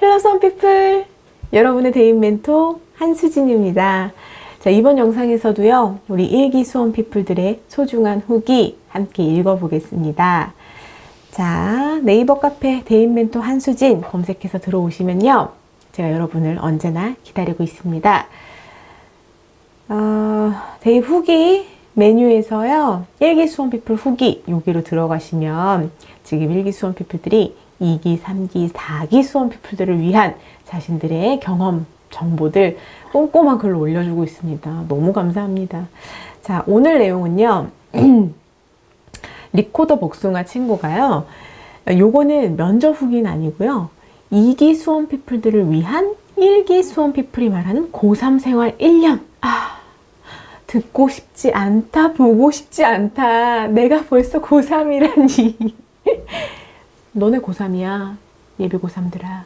헬로 수험피플, 여러분의 대인 멘토 한수진입니다. 자, 이번 영상에서도요, 우리 일기 수험피플들의 소중한 후기 함께 읽어보겠습니다. 자, 네이버 카페 대인 멘토 한수진 검색해서 들어오시면요, 제가 여러분을 언제나 기다리고 있습니다. 대입 후기 메뉴에서요, 일기 수험피플 후기 여기로 들어가시면 지금 일기 수험피플들이 2기, 3기, 4기 수험피플들을 위한 자신들의 경험 정보들 꼼꼼한 글로 올려주고 있습니다. 너무 감사합니다. 자, 오늘 내용은요, 리코더 복숭아 친구가요, 요거는 면접 후기는 아니고요, 2기 수험피플들을 위한 1기 수험피플이 말하는 고3 생활 1년. 듣고 싶지 않다, 보고 싶지 않다. 내가 벌써 고3이라니. 너네 고3이야. 예비 고3들아.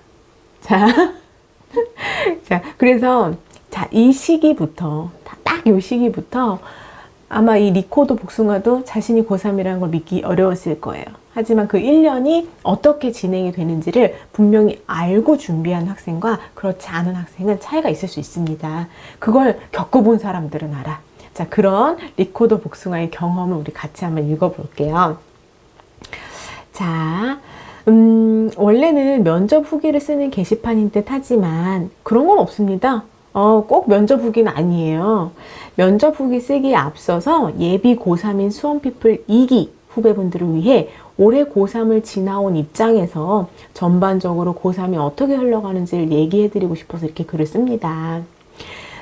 자, 그래서, 자, 이 시기부터, 딱 이 시기부터 아마 이 리코더 복숭아도 자신이 고3이라는 걸 믿기 어려웠을 거예요. 하지만 그 1년이 어떻게 진행이 되는지를 분명히 알고 준비한 학생과 그렇지 않은 학생은 차이가 있을 수 있습니다. 그걸 겪어본 사람들은 알아. 자, 그런 리코더 복숭아의 경험을 우리 같이 한번 읽어볼게요. 자, 원래는 면접 후기를 쓰는 게시판인 듯 하지만 그런 건 없습니다. 꼭 면접 후기는 아니에요. 면접 후기 쓰기에 앞서서 예비 고3인 수험피플 2기 후배분들을 위해 올해 고3을 지나온 입장에서 전반적으로 고3이 어떻게 흘러가는지를 얘기해드리고 싶어서 이렇게 글을 씁니다.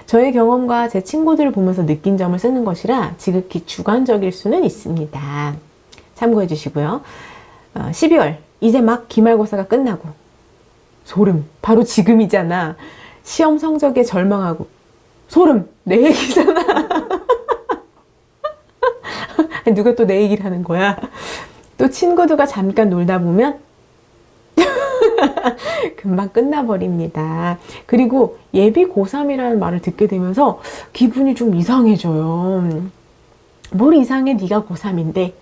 저의 경험과 제 친구들을 보면서 느낀 점을 쓰는 것이라 지극히 주관적일 수는 있습니다. 참고해 주시고요. 12월 이제 막 기말고사가 끝나고 소름, 바로 지금이잖아. 시험 성적에 절망하고 소름, 내 얘기잖아. 누가 또 내 얘기를 하는 거야. 또 친구들과 잠깐 놀다 보면 금방 끝나버립니다. 그리고 예비 고3이라는 말을 듣게 되면서 기분이 좀 이상해져요. 뭘 이상해, 네가 고3인데.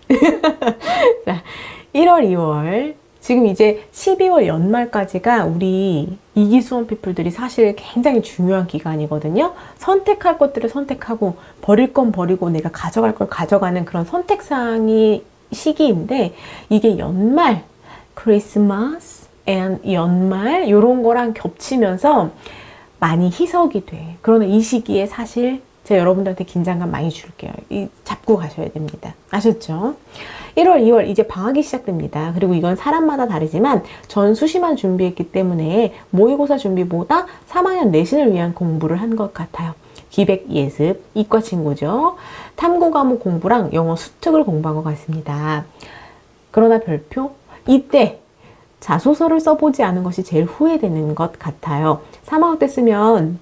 자, 1월, 2월 지금 이제 12월 연말까지가 우리 2기 수험피플들이 사실 굉장히 중요한 기간이거든요. 선택할 것들을 선택하고 버릴 건 버리고 내가 가져갈 걸 가져가는 그런 선택사항이 시기인데, 이게 연말, 크리스마스 연말 요런 거랑 겹치면서 많이 희석이 돼. 그러나 이 시기에 사실 제가 여러분들한테 긴장감 많이 줄게요. 잡고 가셔야 됩니다. 아셨죠? 1월, 2월 이제 방학이 시작됩니다. 그리고 이건 사람마다 다르지만 전 수시만 준비했기 때문에 모의고사 준비보다 3학년 내신을 위한 공부를 한 것 같아요. 기백, 예습, 이과 친구죠. 탐구 과목 공부랑 영어 수특을 공부한 것 같습니다. 그러나 별표, 이때 자소서를 써보지 않은 것이 제일 후회되는 것 같아요. 3학년 때 쓰면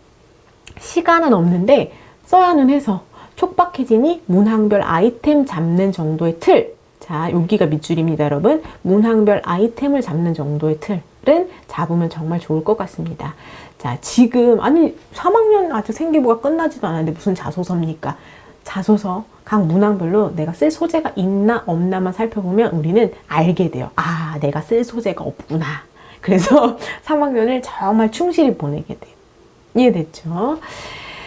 시간은 없는데 써야는 해서 촉박해지니 문항별 아이템 잡는 정도의 틀. 자, 여기가 밑줄입니다, 여러분. 문항별 아이템을 잡는 정도의 틀은 잡으면 정말 좋을 것 같습니다. 자, 지금, 아니, 3학년 아직 생기부가 끝나지도 않았는데 무슨 자소서입니까? 자소서, 각 문항별로 내가 쓸 소재가 있나 없나만 살펴보면 우리는 알게 돼요. 아, 내가 쓸 소재가 없구나. 그래서 3학년을 정말 충실히 보내게 돼요. 이해됐죠?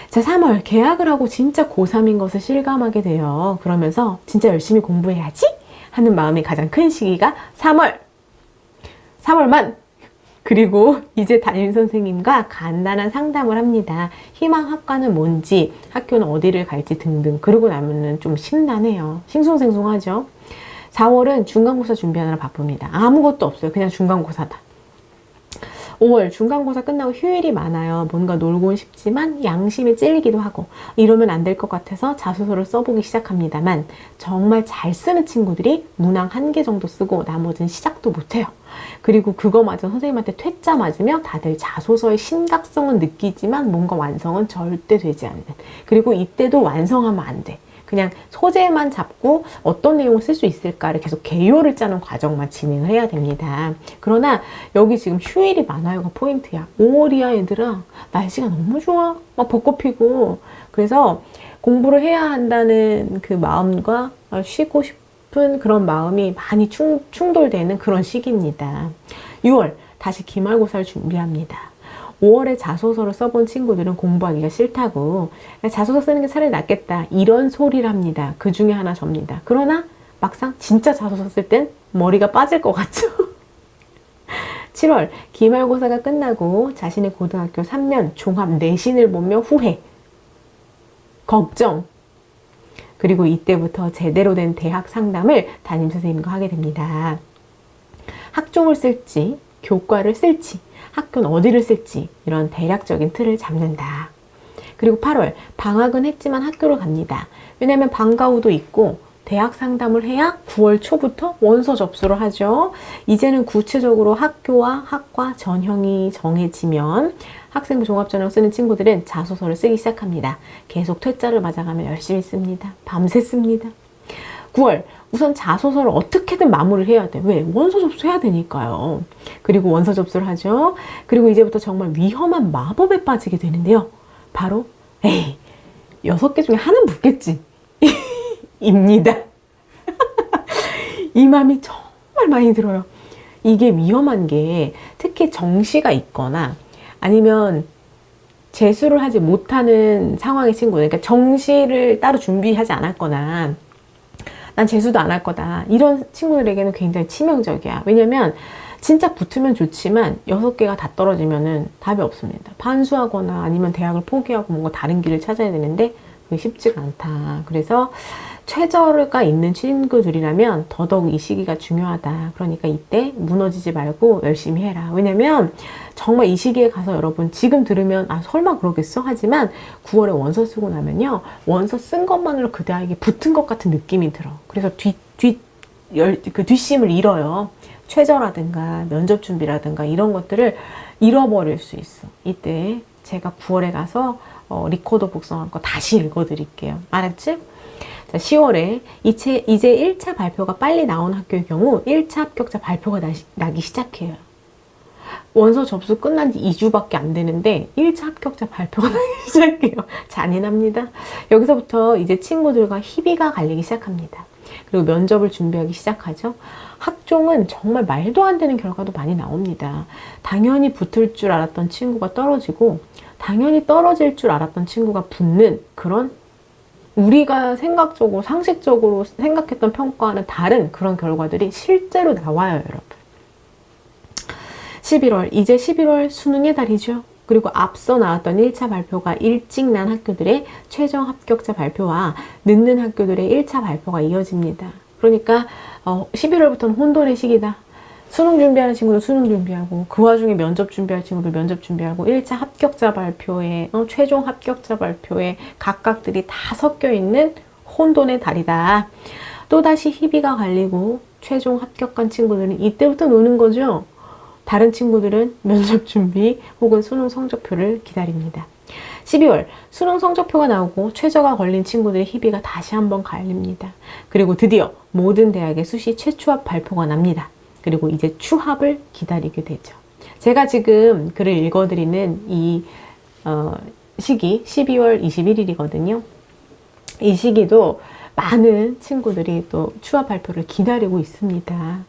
자, 3월 개학을 하고 진짜 고3인 것을 실감하게 돼요. 그러면서 진짜 열심히 공부해야지 하는 마음이 가장 큰 시기가 3월만. 그리고 이제 담임선생님과 간단한 상담을 합니다. 희망 학과는 뭔지, 학교는 어디를 갈지 등등. 그러고 나면은 좀 심란해요. 싱숭생숭하죠. 4월은 중간고사 준비하느라 바쁩니다. 아무것도 없어요. 그냥 중간고사다. 5월 중간고사 끝나고 휴일이 많아요. 뭔가 놀곤 싶지만 양심에 찔리기도 하고 이러면 안 될 것 같아서 자소서를 써보기 시작합니다만 정말 잘 쓰는 친구들이 문항 1개 정도 쓰고 나머지는 시작도 못해요. 그리고 그거마저 선생님한테 퇴짜 맞으며 다들 자소서의 심각성은 느끼지만 뭔가 완성은 절대 되지 않는. 그리고 이때도 완성하면 안 돼. 그냥 소재만 잡고 어떤 내용을 쓸 수 있을까를 계속 개요를 짜는 과정만 진행을 해야 됩니다. 그러나 여기 지금 휴일이 많아요가 포인트야. 5월이야 얘들아. 날씨가 너무 좋아. 막 벚꽃 피고. 그래서 공부를 해야 한다는 그 마음과 쉬고 싶은 그런 마음이 많이 충돌되는 그런 시기입니다. 6월 다시 기말고사를 준비합니다. 5월에 자소서를 써본 친구들은 공부하기가 싫다고 자소서 쓰는 게 차라리 낫겠다 이런 소리를 합니다. 그 중에 하나 접니다. 그러나 막상 진짜 자소서 쓸 땐 머리가 빠질 것 같죠. 7월 기말고사가 끝나고 자신의 고등학교 3년 종합 내신을 보며 후회, 걱정, 그리고 이때부터 제대로 된 대학 상담을 담임선생님과 하게 됩니다. 학종을 쓸지 교과를 쓸지 학교는 어디를 쓸지 이런 대략적인 틀을 잡는다. 그리고 8월 방학은 했지만 학교를 갑니다. 왜냐하면 방과 후도 있고 대학 상담을 해야 9월 초부터 원서 접수를 하죠. 이제는 구체적으로 학교와 학과 전형이 정해지면 학생부 종합전형 쓰는 친구들은 자소서를 쓰기 시작합니다. 계속 퇴짜를 맞아가며 열심히 씁니다. 밤새 씁니다. 9월 우선 자소서를 어떻게든 마무리를 해야 돼. 왜? 원서 접수해야 되니까요. 그리고 원서 접수를 하죠. 그리고 이제부터 정말 위험한 마법에 빠지게 되는데요. 바로 6개 중에 하나는 붙겠지. 입니다. 이 마음이 정말 많이 들어요. 이게 위험한 게 특히 정시가 있거나 아니면 재수를 하지 못하는 상황의 친구들, 그러니까 정시를 따로 준비하지 않았거나 난 재수도 안 할 거다 이런 친구들에게는 굉장히 치명적이야. 왜냐면 진짜 붙으면 좋지만 6개가 다 떨어지면은 답이 없습니다. 반수하거나 아니면 대학을 포기하고 뭔가 다른 길을 찾아야 되는데 그게 쉽지가 않다. 그래서 최저가 있는 친구들이라면 더더욱 이 시기가 중요하다. 그러니까 이때 무너지지 말고 열심히 해라. 왜냐면 정말 이 시기에 가서 여러분 지금 들으면 설마 그러겠어? 하지만 9월에 원서 쓰고 나면요. 원서 쓴 것만으로 그 대학에 붙은 것 같은 느낌이 들어. 그래서 그 뒷심을 잃어요. 최저라든가 면접 준비라든가 이런 것들을 잃어버릴 수 있어. 이때 제가 9월에 가서 리코더 복성한 거 다시 읽어드릴게요. 알았지? 자, 10월에 이제 1차 발표가 빨리 나온 학교의 경우 1차 합격자 발표가 나기 시작해요. 원서 접수 끝난 지 2주밖에 안 되는데 1차 합격자 발표가 나기 시작해요. 잔인합니다. 여기서부터 이제 친구들과 희비가 갈리기 시작합니다. 그리고 면접을 준비하기 시작하죠. 학종은 정말 말도 안 되는 결과도 많이 나옵니다. 당연히 붙을 줄 알았던 친구가 떨어지고 당연히 떨어질 줄 알았던 친구가 붙는 그런 우리가 생각적으로 상식적으로 생각했던 평가와는 다른 그런 결과들이 실제로 나와요, 여러분. 11월, 이제 11월 수능의 달이죠. 그리고 앞서 나왔던 1차 발표가 일찍 난 학교들의 최종 합격자 발표와 늦는 학교들의 1차 발표가 이어집니다. 그러니까 11월부터는 혼돈의 시기다. 수능 준비하는 친구들 수능 준비하고 그 와중에 면접 준비할 친구들 면접 준비하고 1차 합격자 발표에 최종 합격자 발표에 각각들이 다 섞여 있는 혼돈의 달이다. 또다시 희비가 갈리고 최종 합격한 친구들은 이때부터 노는 거죠. 다른 친구들은 면접 준비 혹은 수능 성적표를 기다립니다. 12월 수능 성적표가 나오고 최저가 걸린 친구들의 희비가 다시 한번 갈립니다. 그리고 드디어 모든 대학의 수시 최초합 발표가 납니다. 그리고 이제 추합을 기다리게 되죠. 제가 지금 글을 읽어드리는 이 시기 12월 21일이거든요. 이 시기도 많은 친구들이 또 추합 발표를 기다리고 있습니다.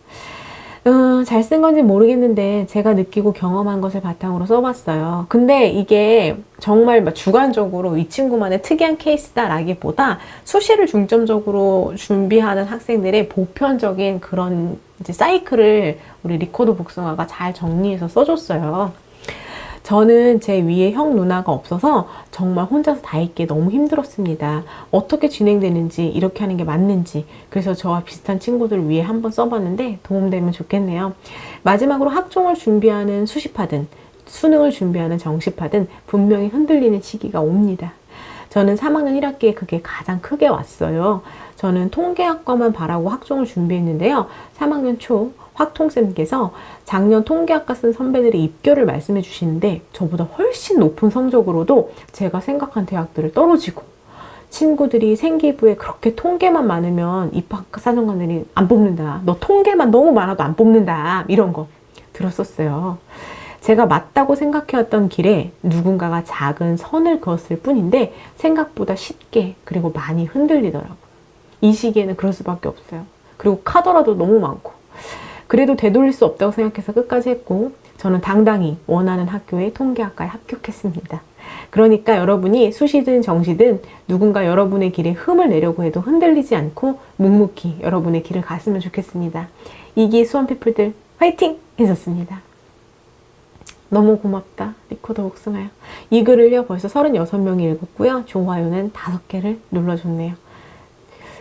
잘 쓴 건지 모르겠는데 제가 느끼고 경험한 것을 바탕으로 써봤어요. 근데 이게 정말 주관적으로 이 친구만의 특이한 케이스다라기보다 수시를 중점적으로 준비하는 학생들의 보편적인 그런 이제 사이클을 우리 리코더 복숭아가 잘 정리해서 써줬어요. 저는 제 위에 형 누나가 없어서 정말 혼자서 다 읽기 너무 힘들었습니다. 어떻게 진행되는지 이렇게 하는 게 맞는지 그래서 저와 비슷한 친구들 위해 한번 써봤는데 도움되면 좋겠네요. 마지막으로 학종을 준비하는 수시파든 수능을 준비하는 정시파든 분명히 흔들리는 시기가 옵니다. 저는 3학년 1학기에 그게 가장 크게 왔어요. 저는 통계학과만 바라고 학종을 준비했는데요. 3학년 초 확통쌤께서 작년 통계학과 쓴 선배들의 입결을 말씀해 주시는데 저보다 훨씬 높은 성적으로도 제가 생각한 대학들을 떨어지고 친구들이 생기부에 그렇게 통계만 많으면 입학사정관들이 안 뽑는다. 너 통계만 너무 많아도 안 뽑는다. 이런 거 들었었어요. 제가 맞다고 생각해왔던 길에 누군가가 작은 선을 그었을 뿐인데 생각보다 쉽게 그리고 많이 흔들리더라고요. 이 시기에는 그럴 수밖에 없어요. 그리고 카더라도 너무 많고 그래도 되돌릴 수 없다고 생각해서 끝까지 했고 저는 당당히 원하는 학교에 통계학과에 합격했습니다. 그러니까 여러분이 수시든 정시든 누군가 여러분의 길에 흠을 내려고 해도 흔들리지 않고 묵묵히 여러분의 길을 갔으면 좋겠습니다. 이기 수험피플들 화이팅! 했었습니다. 너무 고맙다. 리코더 복숭아요. 이 글을요 벌써 36명이 읽었고요. 좋아요는 5개를 눌러줬네요.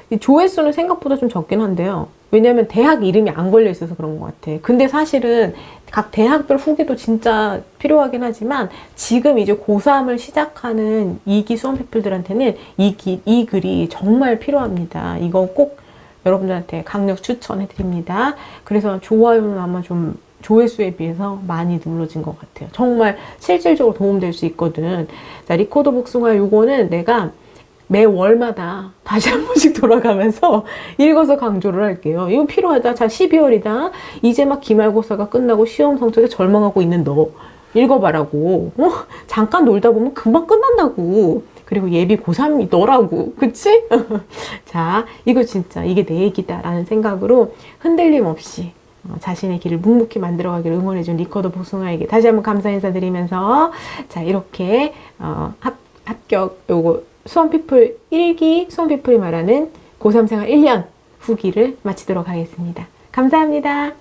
이 조회수는 생각보다 좀 적긴 한데요. 왜냐면 대학 이름이 안 걸려 있어서 그런 것 같아. 근데 사실은 각 대학별 후기도 진짜 필요하긴 하지만 지금 이제 고3을 시작하는 2기 수험피플들한테는 이 글이 정말 필요합니다. 이거 꼭 여러분들한테 강력 추천해 드립니다. 그래서 좋아요는 아마 좀 조회수에 비해서 많이 눌러진 것 같아요. 정말 실질적으로 도움될 수 있거든. 자, 리코더 복숭아 요거는 내가 매월마다 다시 한 번씩 돌아가면서 읽어서 강조를 할게요. 이거 필요하다. 자, 12월이다. 이제 막 기말고사가 끝나고 시험 성적에 절망하고 있는 너. 읽어봐라고. 잠깐 놀다 보면 금방 끝난다고. 그리고 예비 고3이 너라고. 그치? 자, 이거 진짜 이게 내 얘기다라는 생각으로 흔들림 없이 자신의 길을 묵묵히 만들어가기를 응원해준 리코더 복숭아에게 다시 한번 감사 인사드리면서 자, 이렇게 합격 요거 수험피플 1기 수험피플이 말하는 고3 생활 1년 후기를 마치도록 하겠습니다. 감사합니다.